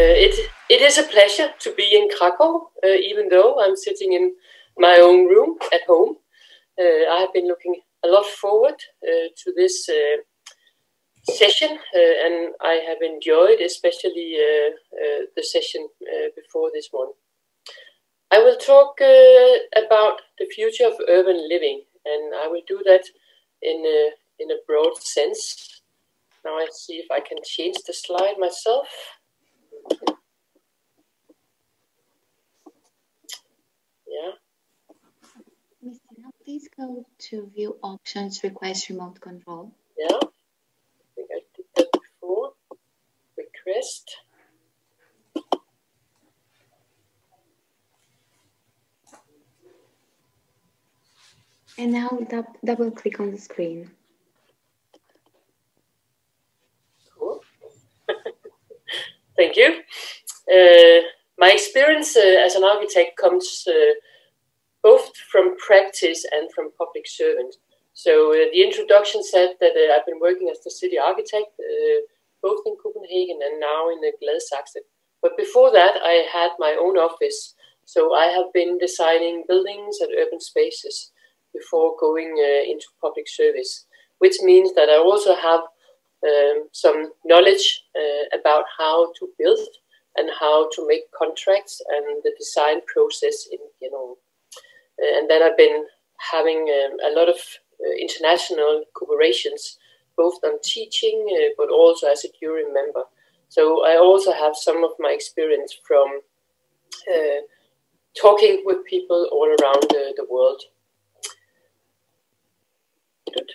It is a pleasure to be in Krakow, even though I'm sitting in my own room at home. I have been looking a lot forward to this session, and I have enjoyed especially the session before this one. I will talk about the future of urban living, and I will do that in a broad sense. Now I see if I can change the slide myself. Yeah. Mr. Now please go to View Options, Request Remote Control. Yeah, I think I did that before. Request. And now double click on the screen. Cool. Thank you. My experience as an architect comes both from practice and from public servant. So the introduction said that I've been working as the city architect, both in Copenhagen and now in the Gladsaxe. But before that, I had my own office. So I have been designing buildings and urban spaces before going into public service, which means that I also have some knowledge about how to build and how to make contracts and the design process in general. And then I've been having a lot of international cooperations, both on teaching, but also as a jury member. So I also have some of my experience from talking with people all around the world. Good.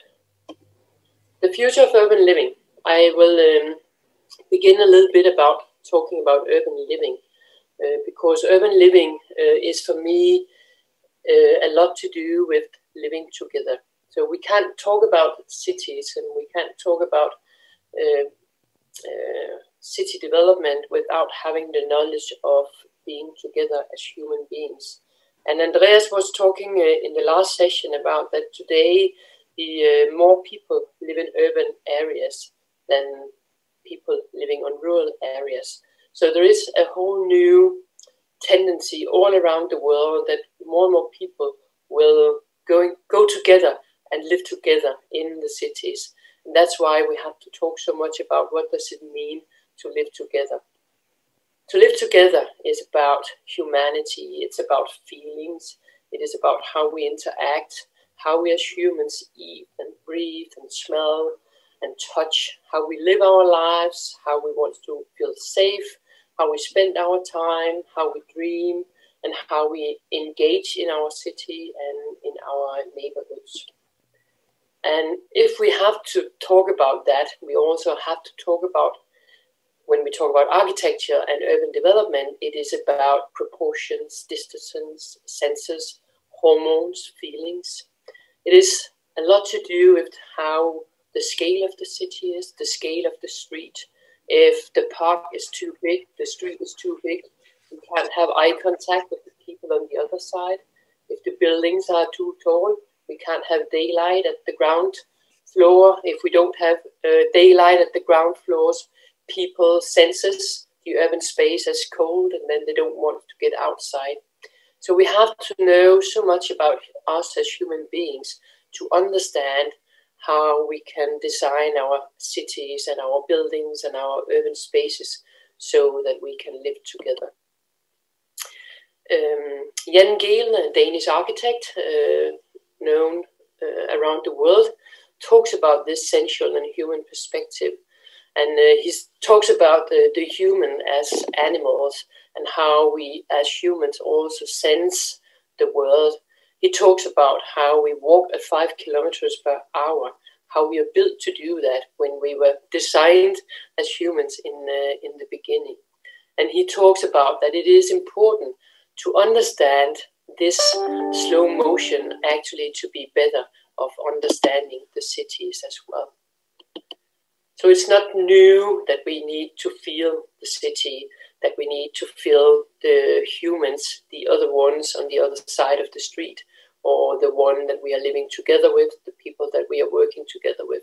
The future of urban living. I will begin a little bit about talking about urban living, because urban living is for me a lot to do with living together. So we can't talk about cities and we can't talk about city development without having the knowledge of being together as human beings. And Andreas was talking in the last session about that today more people live in urban areas than people living on rural areas. So there is a whole new tendency all around the world that more and more people will go together and live together in the cities. And that's why we have to talk so much about what does it mean to live together. To live together is about humanity, it's about feelings, it is about how we interact, how we as humans eat and breathe and smell and touch, how we live our lives, how we want to feel safe, how we spend our time, how we dream, and how we engage in our city and in our neighborhoods. And if we have to talk about that, we also have to talk about, when we talk about architecture and urban development, it is about proportions, distances, senses, hormones, feelings. It is a lot to do with how the scale of the city is, the scale of the street. If the park is too big, the street is too big, we can't have eye contact with the people on the other side. If the buildings are too tall, we can't have daylight at the ground floor. If we don't have daylight at the ground floors, people senses the urban space as cold and then they don't want to get outside. So we have to know so much about us as human beings to understand how we can design our cities and our buildings and our urban spaces so that we can live together. Jan Gehl, a Danish architect known around the world, talks about this sensual and human perspective. And he talks about the human as animals and how we as humans also sense the world. He talks about how we walk at 5 kilometers per hour, how we are built to do that when we were designed as humans in the beginning. And he talks about that it is important to understand this slow motion actually to be better of understanding the cities as well. So it's not new that we need to feel the city, that we need to feel the humans, the other ones on the other side of the street, or the one that we are living together with, the people that we are working together with.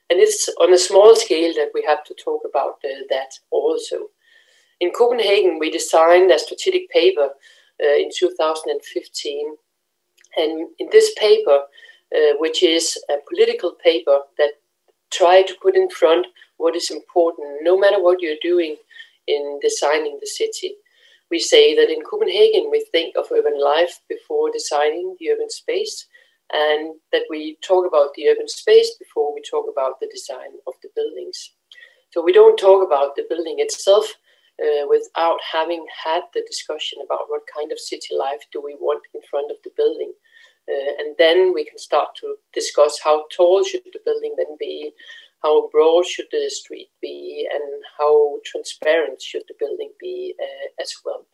And it's on a small scale that we have to talk about that also. In Copenhagen, we designed a strategic paper in 2015. And in this paper, which is a political paper that tried to put in front what is important, no matter what you're doing in designing the city. We say that in Copenhagen, we think of urban life before designing the urban space, and that we talk about the urban space before we talk about the design of the buildings. So we don't talk about the building itself without having had the discussion about what kind of city life do we want in front of the building. And then we can start to discuss how tall should the building then be, how broad should the street be, and how transparent should the building be as well.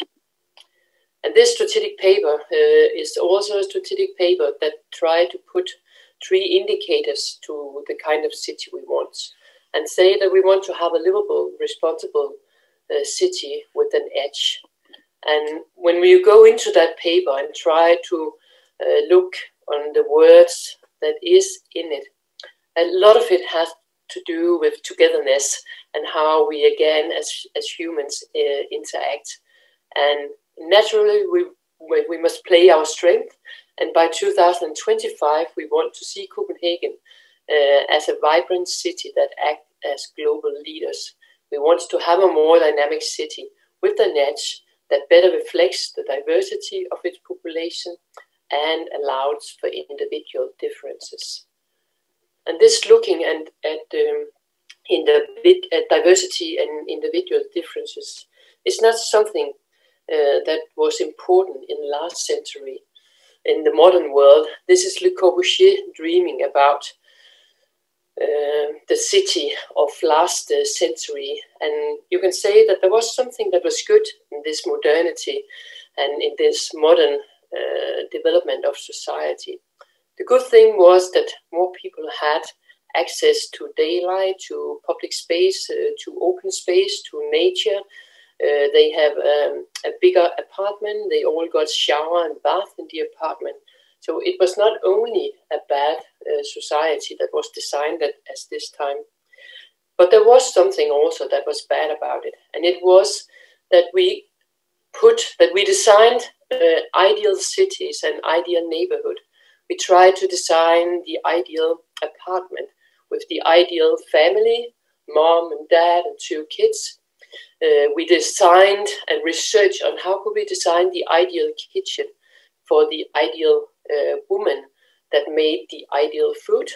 And this strategic paper is also a strategic paper that tried to put 3 indicators to the kind of city we want, and say that we want to have a livable, responsible city with an edge. And when we go into that paper and try to look on the words that is in it, a lot of it has to do with togetherness and how we again as humans interact. And naturally we must play our strength, and by 2025 we want to see Copenhagen as a vibrant city that acts as global leaders. We want to have a more dynamic city with an edge that better reflects the diversity of its population and allows for individual differences. And this looking at diversity and individual differences is not something that was important in the last century. In the modern world, this is Le Corbusier dreaming about the city of last century. And you can say that there was something that was good in this modernity and in this modern development of society. The good thing was that more people had access to daylight, to public space, to open space, to nature. They have a bigger apartment. They all got shower and bath in the apartment. So it was not only a bad society that was designed as this time, but there was something also that was bad about it. And it was that we designed ideal cities and ideal neighborhood. We tried to design the ideal apartment with the ideal family, mom and dad and 2 kids. We designed and researched on how could we design the ideal kitchen for the ideal woman that made the ideal food.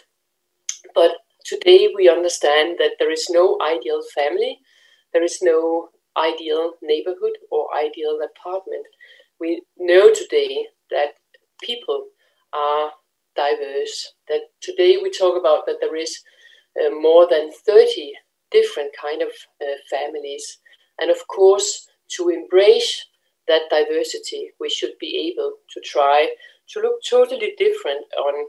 But today we understand that there is no ideal family, there is no ideal neighborhood or ideal apartment. We know today that people are diverse, that today we talk about that there is more than 30 different kind of families. And of course, to embrace that diversity, we should be able to try to look totally different on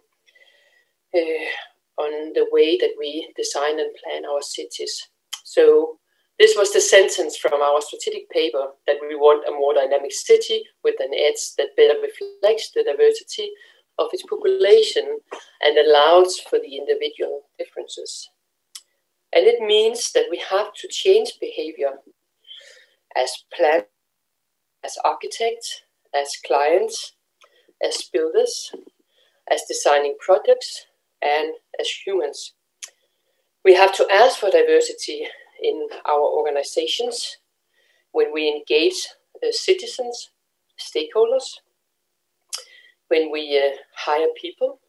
the way that we design and plan our cities. So this was the sentence from our strategic paper, that we want a more dynamic city with an edge that better reflects the diversity of its population and allows for the individual differences. And it means that we have to change behavior as planners, as architects, as clients, as builders, as designing products, and as humans. We have to ask for diversity in our organizations when we engage citizens, stakeholders, when we hire people,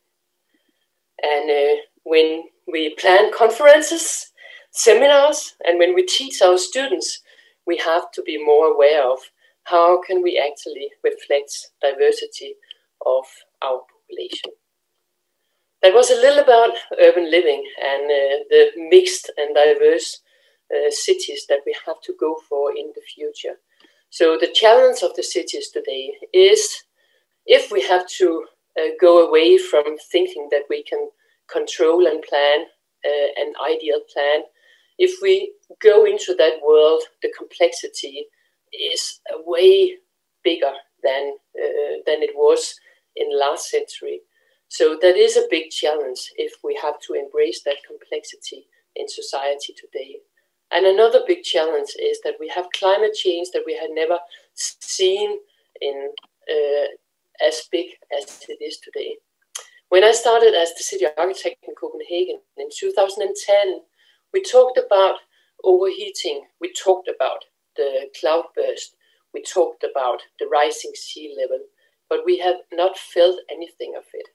and when we plan conferences, seminars, and when we teach our students. We have to be more aware of how can we actually reflect diversity of our population. That was a little about urban living and the mixed and diverse cities that we have to go for in the future. So the challenge of the cities today is, if we have to go away from thinking that we can control and plan an ideal plan, if we go into that world, the complexity is way bigger than it was in the last century. So that is a big challenge if we have to embrace that complexity in society today. And another big challenge is that we have climate change that we had never seen in as big as it is today. When I started as the city architect in Copenhagen in 2010, we talked about overheating, we talked about the cloudburst, we talked about the rising sea level, but we have not felt anything of it.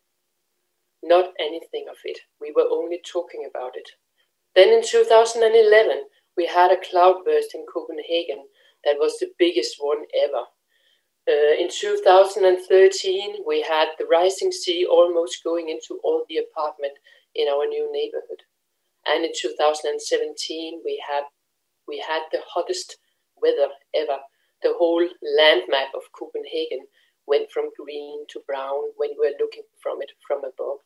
Not anything of it. We were only talking about it. Then in 2011, we had a cloudburst in Copenhagen that was the biggest one ever. In 2013, we had the rising sea almost going into all the apartment in our new neighborhood. And in 2017, we had the hottest weather ever. The whole land map of Copenhagen went from green to brown when you were looking from it from above.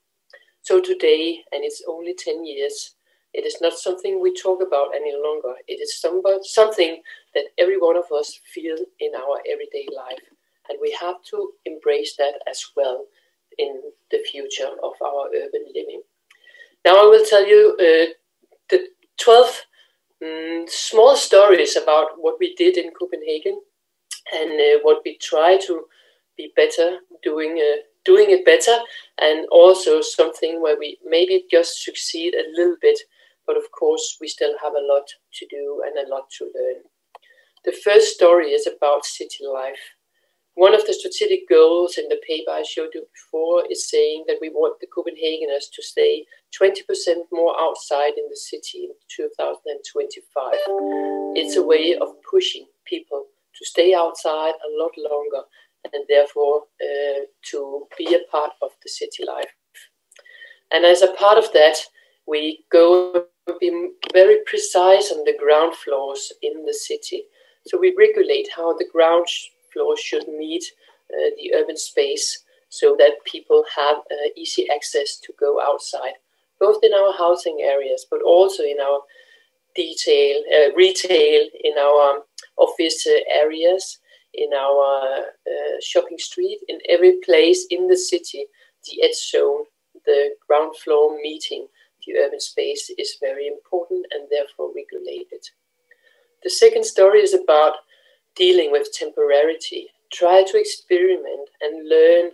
So today, and it's only 10 years, it is not something we talk about any longer. It is something that every one of us feel in our everyday life. And we have to embrace that as well in the future of our urban living. Now I will tell you the 12 small stories about what we did in Copenhagen and what we try to be better, doing it better, and also something where we maybe just succeed a little bit, but of course we still have a lot to do and a lot to learn. The first story is about city life. One of the strategic goals in the paper I showed you before is saying that we want the Copenhageners to stay 20% more outside in the city in 2025. It's a way of pushing people to stay outside a lot longer and therefore to be a part of the city life. And as a part of that, we go and be very precise on the ground floors in the city. So we regulate how the ground floor should meet the urban space so that people have easy access to go outside, both in our housing areas, but also in our retail, in our office areas, in our shopping street, in every place in the city. The edge zone, the ground floor meeting the urban space is very important and therefore regulated. The second story is about dealing with temporarity. Try to experiment and learn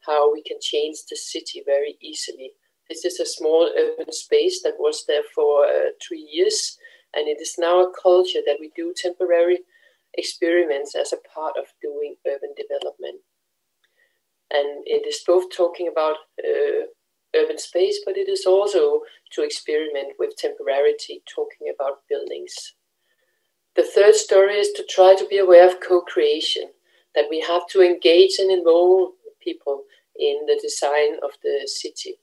how we can change the city very easily. This is a small urban space that was there for 3 years, and it is now a culture that we do temporary experiments as a part of doing urban development. And it is both talking about urban space, but it is also to experiment with temporarity, talking about buildings. The third story is to try to be aware of co-creation, that we have to engage and involve people in the design of the city.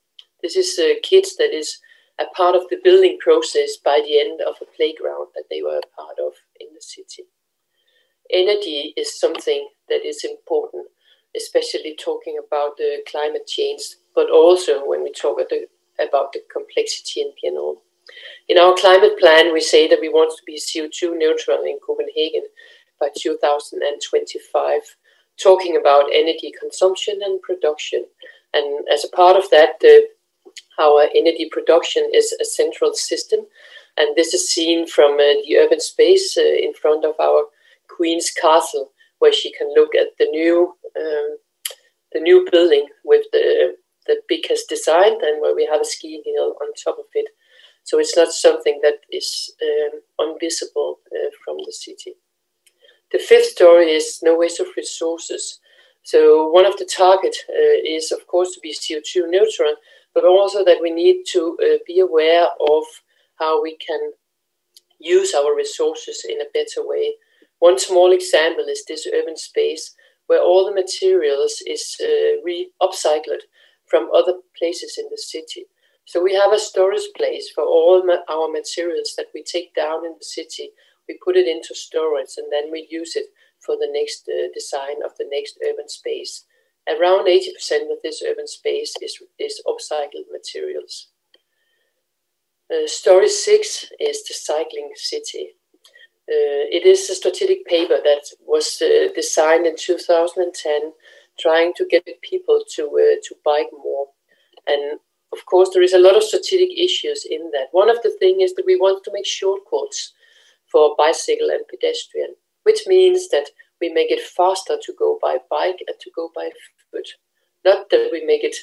This is kids that is a part of the building process by the end of a playground that they were a part of in the city. Energy is something that is important, especially talking about the climate change, but also when we talk about the complexity in general. In our climate plan, we say that we want to be CO2 neutral in Copenhagen by 2025, talking about energy consumption and production. And as a part of that, our energy production is a central system. And this is seen from the urban space in front of our Queen's Castle, where she can look at the new building with the biggest design, and where we have a ski hill on top of it. So it's not something that is invisible from the city. The fifth story is no waste of resources. So one of the targets is, of course, to be CO2 neutral, but also that we need to be aware of how we can use our resources in a better way. One small example is this urban space where all the materials is upcycled from other places in the city. So we have a storage place for all our materials that we take down in the city. We put it into storage and then we use it for the next design of the next urban space. Around 80% of this urban space is upcycled materials. Story 6 is the cycling city. It is a strategic paper that was designed in 2010, trying to get people to bike more. And of course, there is a lot of strategic issues in that. One of the things is that we want to make shortcuts. for bicycle and pedestrian, which means that we make it faster to go by bike and to go by foot. Not that we make it,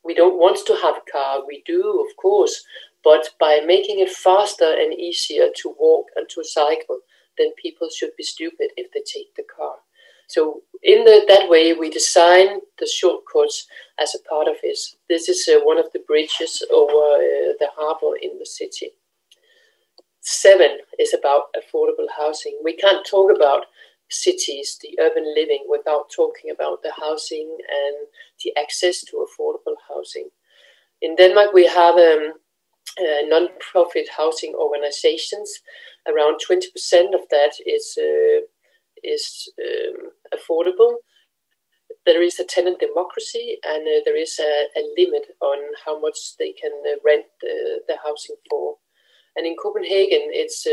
we don't want to have a car, we do, of course, but by making it faster and easier to walk and to cycle, then people should be stupid if they take the car. So in that way, we design the shortcuts as a part of it. This is one of the bridges over the harbor in the city. 7 is about affordable housing. We can't talk about cities, the urban living, without talking about the housing and the access to affordable housing. In Denmark, we have non-profit housing organizations. Around 20% of that is affordable. There is a tenant democracy, and there is a limit on how much they can rent the housing for. And in Copenhagen, it's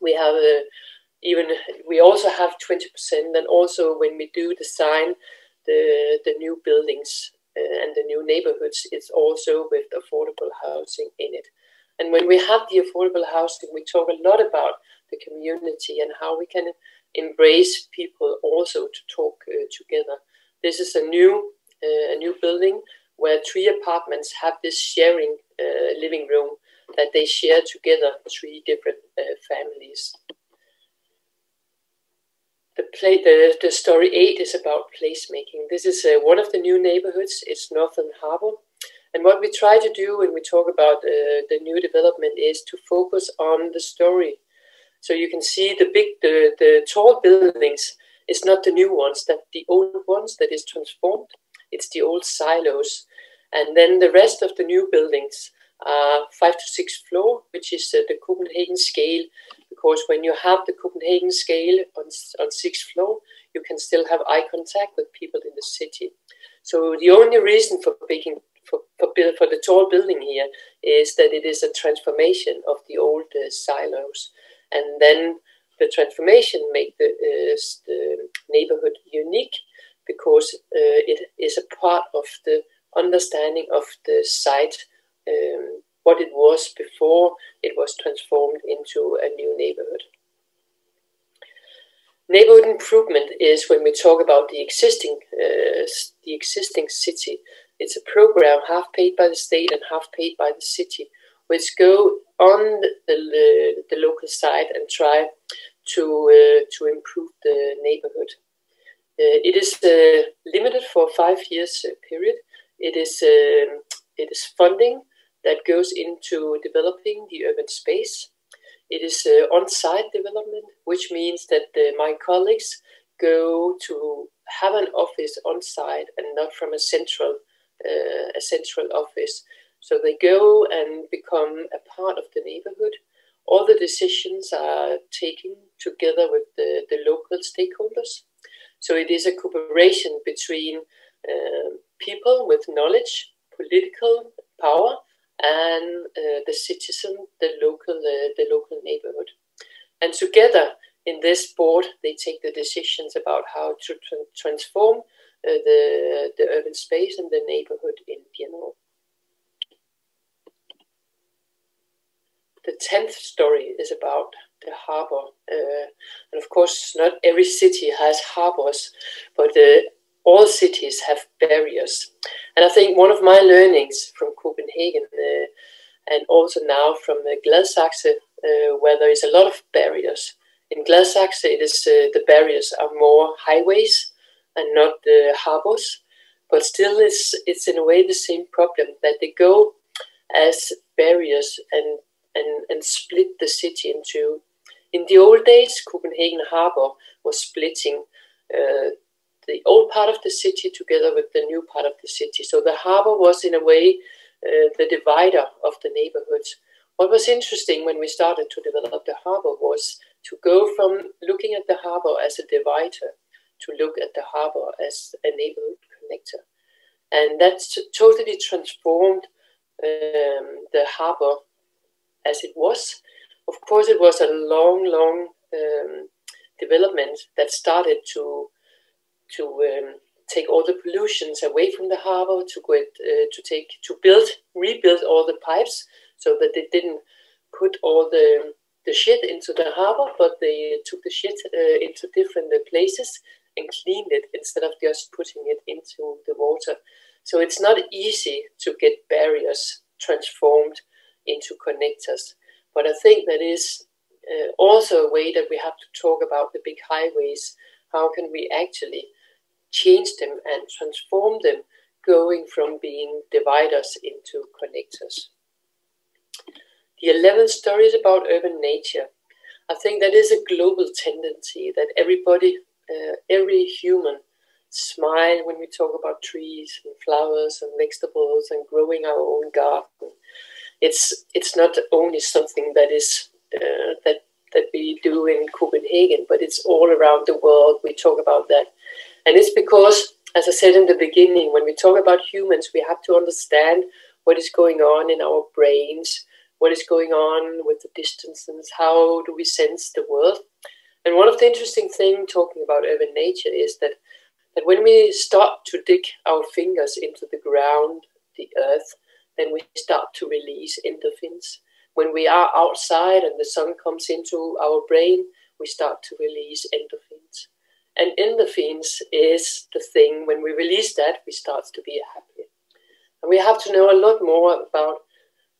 we have we also have 20%, and also when we do design the new buildings and the new neighborhoods, it's also with affordable housing in it. And when we have the affordable housing, we talk a lot about the community and how we can embrace people also to talk together. This is a new building where 3 apartments have this sharing living room that they share together, 3 different families. The story 8 is about placemaking. This is one of the new neighborhoods. It's Northern Harbor. And what we try to do when we talk about the new development is to focus on the story. So you can see the tall buildings is not the new ones, that the old ones that is transformed. It's the old silos. And then the rest of the new buildings are 5 to 6 floor, which is the Copenhagen scale. Because when you have the Copenhagen scale on 6th floor, you can still have eye contact with people in the city. So the only reason for the tall building here is that it is a transformation of the old silos. And then the transformation make the neighborhood unique because it is a part of the understanding of the site, what it was before it was transformed into a new neighborhood. Neighborhood improvement is when we talk about the existing city. It's a program half paid by the state and half paid by the city, which go on the local side and try to improve the neighborhood. It is limited for a 5 years period. It is funding that goes into developing the urban space. It is on-site development, which means that my colleagues go to have an office on-site and not from a central office. So they go and become a part of the neighborhood. All the decisions are taken together with the local stakeholders. So it is a cooperation between people with knowledge, political power, and the citizen, the local neighborhood. And together in this board, they take the decisions about how to transform the urban space and the neighborhood in general. The 10th story is about the harbor. And of course, not every city has harbors, but all cities have barriers. And I think one of my learnings from Copenhagen and also now from Gladsaxe, where there is a lot of barriers. In Gladsaxe, it is the barriers are more highways and not the harbors, but still it's in a way the same problem, that they go as barriers and split the city in two. In the old days, Copenhagen Harbor was splitting the old part of the city together with the new part of the city. So the harbor was in a way the divider of the neighborhoods. What was interesting when we started to develop the harbor was to go from looking at the harbor as a divider to look at the harbor as a neighborhood connector. And that's totally transformed the harbor as it was. Of course, it was a long development that started to take all the pollutions away from the harbor, to rebuild all the pipes so that they didn't put all the shit into the harbor, but they took the shit into different places and cleaned it instead of just putting it into the water. So it's not easy to get barriers transformed into connectors. But I think that is also a way that we have to talk about the big highways. How can we actually change them and transform them, going from being dividers into connectors? The 11th story is about urban nature. I think that is a global tendency that everybody, every human, smile when we talk about trees and flowers and vegetables and growing our own garden. It's not only something that is that we do in Copenhagen, but it's all around the world. We talk about that, and it's because, as I said in the beginning, when we talk about humans, we have to understand what is going on in our brains, what is going on with the distances, how do we sense the world. And one of the interesting things talking about urban nature is that when we start to dig our fingers into the ground, the earth, then we start to release endorphins. When we are outside and the sun comes into our brain, we start to release endorphins. And endorphins is the thing, when we release that, we start to be happy. And we have to know a lot more about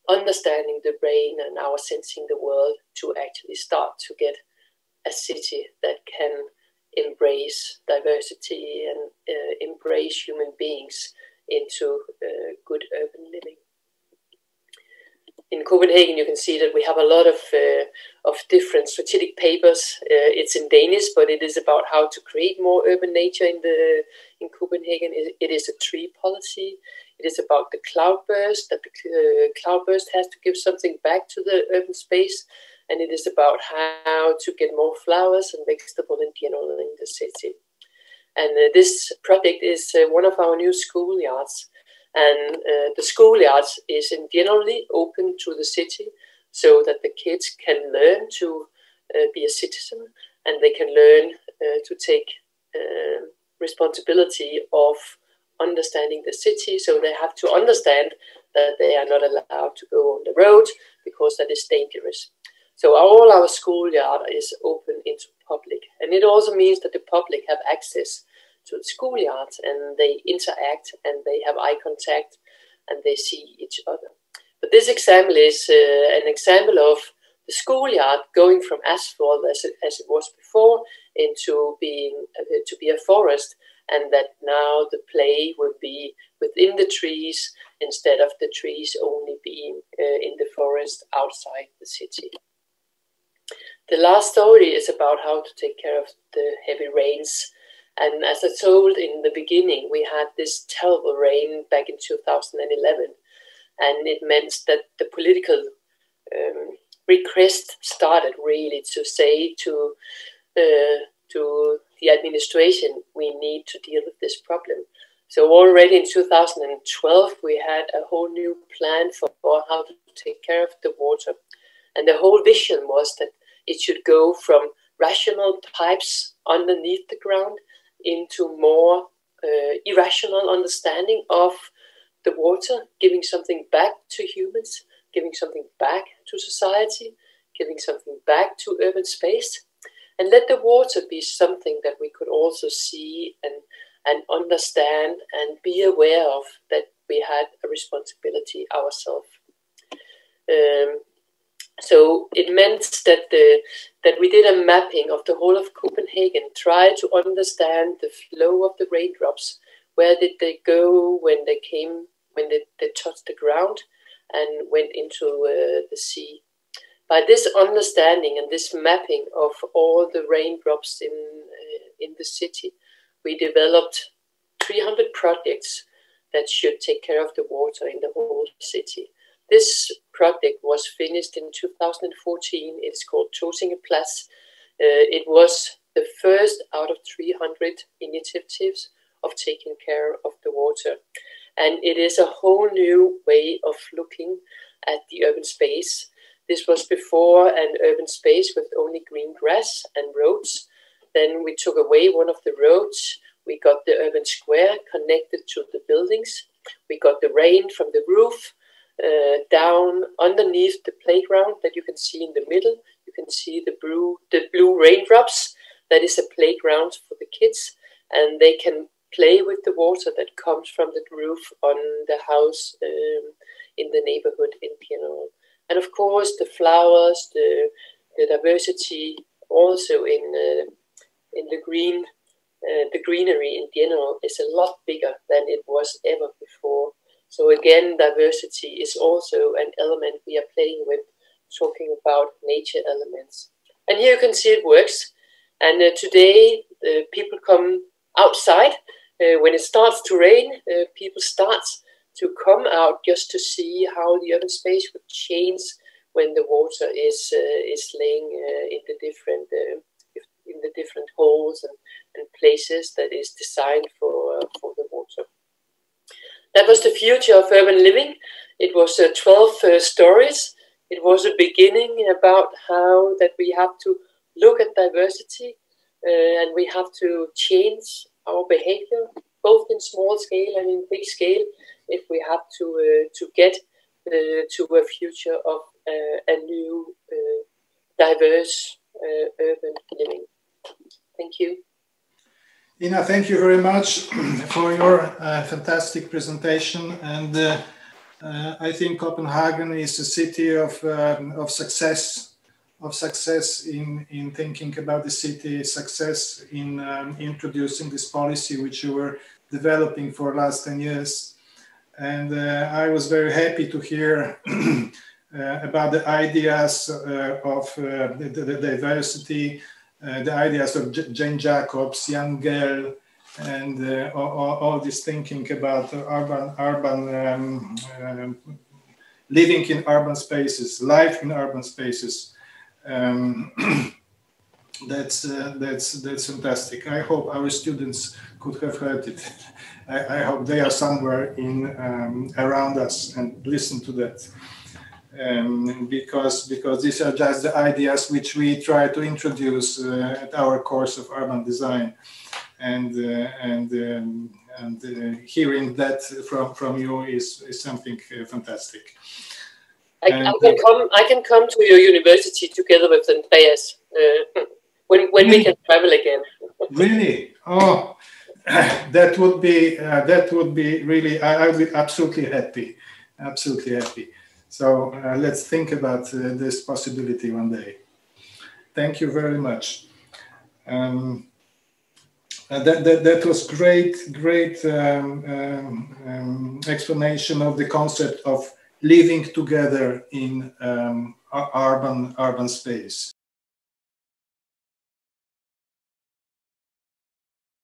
understanding the brain and our sensing the world to actually start to get a city that can embrace diversity and embrace human beings into good urban living. In Copenhagen, you can see that we have a lot of different strategic papers. It's in Danish, but it is about how to create more urban nature in Copenhagen. It is a tree policy. It is about the cloudburst, that the cloudburst has to give something back to the urban space. And it is about how to get more flowers and vegetables in general in the city. And this project is one of our new schoolyards. And the schoolyards is in generally open to the city so that the kids can learn to be a citizen, and they can learn to take responsibility of understanding the city. So they have to understand that they are not allowed to go on the road because that is dangerous. So all our schoolyard is open into public. And it also means that the public have access to the schoolyards, and they interact and they have eye contact and they see each other. But this example is an example of the schoolyard going from asphalt as it was before into being to be a forest, and that now the play will be within the trees instead of the trees only being in the forest outside the city. The last story is about how to take care of the heavy rains. And as I told in the beginning, we had this terrible rain back in 2011. And it meant that the political request started really to say to the administration, we need to deal with this problem. So already in 2012, we had a whole new plan for how to take care of the water. And the whole vision was that it should go from rational pipes underneath the ground into more irrational understanding of the water, giving something back to humans, giving something back to society, giving something back to urban space, and let the water be something that we could also see and understand and be aware of, that we had a responsibility ourselves. So it meant that we did a mapping of the whole of Copenhagen, try to understand the flow of the raindrops. Where did they go when they came, when they touched the ground and went into the sea? By this understanding and this mapping of all the raindrops in the city, we developed 300 projects that should take care of the water in the whole city. This project was finished in 2014. It's called Tåsinge Plads. It was the first out of 300 initiatives of taking care of the water. And it is a whole new way of looking at the urban space. This was before an urban space with only green grass and roads. Then we took away one of the roads. We got the urban square connected to the buildings. We got the rain from the roof. down underneath the playground that you can see in the middle. You can see the blue raindrops. That is a playground for the kids, and they can play with the water that comes from the roof on the house in the neighborhood in general. And of course, the flowers, the diversity also in the greenery in general is a lot bigger than it was ever before. So again, diversity is also an element we are playing with, talking about nature elements. And here you can see it works. And today, people come outside. When it starts to rain, people start to come out just to see how the urban space would change when the water is laying in the different holes and places that is designed for the water. That was the future of urban living. It was 12 stories. It was a beginning about how that we have to look at diversity and we have to change our behavior, both in small scale and in big scale, if we have to get to a future of a new diverse urban living. Thank you. Ina, thank you very much for your fantastic presentation. And I think Copenhagen is a city of success in thinking about the city, success in introducing this policy which you were developing for the last 10 years. And I was very happy to hear about the ideas of the diversity, the ideas of Jane Jacobs, Jan Gehl, and all this thinking about living in urban spaces, life in urban spaces. That's fantastic. I hope our students could have heard it. I hope they are somewhere around us and listen to that. Because these are just the ideas which we try to introduce at our course of urban design, and hearing that from you is something fantastic. I can come to your university together with Andreas when we can travel again. Really? Oh, that would be really. I would be absolutely happy. Absolutely happy. So let's think about this possibility one day. Thank you very much. That was great explanation of the concept of living together in urban space.